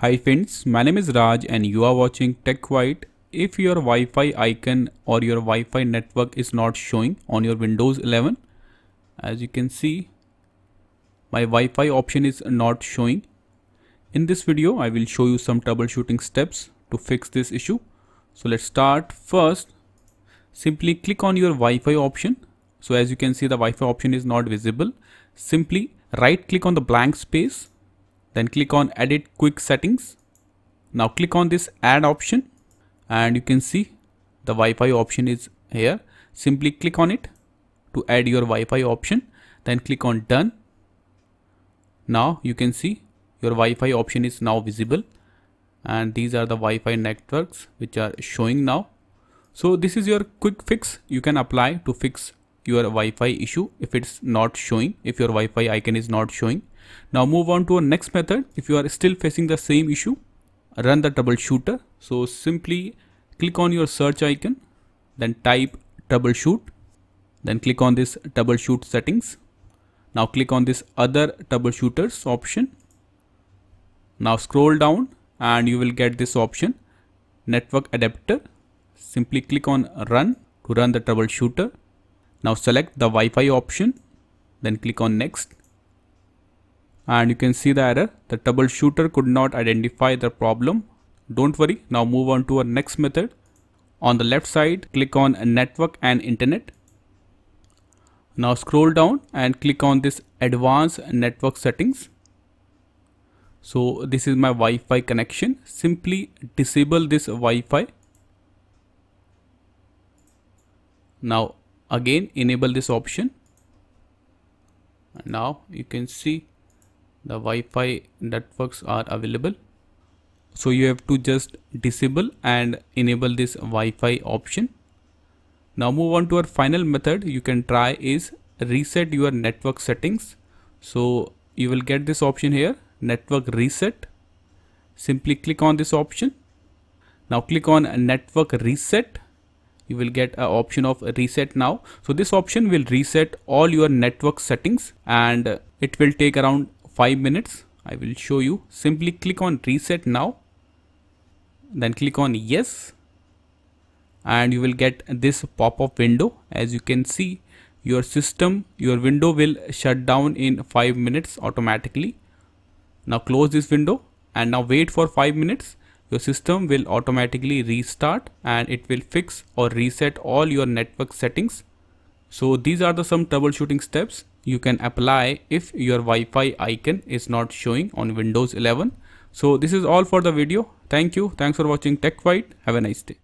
Hi friends, my name is Raj and you are watching Tech White. If your Wi-Fi icon or your Wi-Fi network is not showing on your Windows 11, as you can see, my Wi-Fi option is not showing. In this video, I will show you some troubleshooting steps to fix this issue. So let's start. First, simply click on your Wi-Fi option. So as you can see, the Wi-Fi option is not visible. Simply right click on the blank space. Then click on edit quick settings. Now click on this add option and you can see the Wi-Fi option is here. Simply click on it to add your Wi-Fi option. Then click on done. Now you can see your Wi-Fi option is now visible and these are the Wi-Fi networks which are showing now. So this is your quick fix you can apply to fix your Wi-Fi issue if it's not showing, if your Wi-Fi icon is not showing. Now move on to our next method. If you are still facing the same issue, run the troubleshooter. So simply click on your search icon, then type troubleshoot, then click on this troubleshoot settings. Now click on this other troubleshooters option. Now scroll down and you will get this option, network adapter. Simply click on run to run the troubleshooter. Now select the Wi-Fi option, then click on next. And you can see the error, the troubleshooter could not identify the problem. Don't worry, now move on to our next method. On the left side, click on network and internet. Now scroll down and click on this advanced network settings. So this is my Wi-Fi connection. Simply disable this Wi-Fi. Now again enable this option. Now you can see the Wi-Fi networks are available. So you have to just disable and enable this Wi-Fi option. Now move on to our final method you can try is reset your network settings. So you will get this option here, network reset. Simply click on this option. Now click on network reset. You will get an option of reset now. So this option will reset all your network settings and it will take around 5 minutes. I will show you. Simply click on reset now. Then click on yes. And you will get this pop-up window. As you can see, your system, your window will shut down in 5 minutes automatically. Now close this window and now wait for 5 minutes. Your system will automatically restart and it will fix or reset all your network settings. So these are some troubleshooting steps you can apply if your Wi-Fi icon is not showing on Windows 11. So this is all for the video. Thank you. Thanks for watching Tech White. Have a nice day.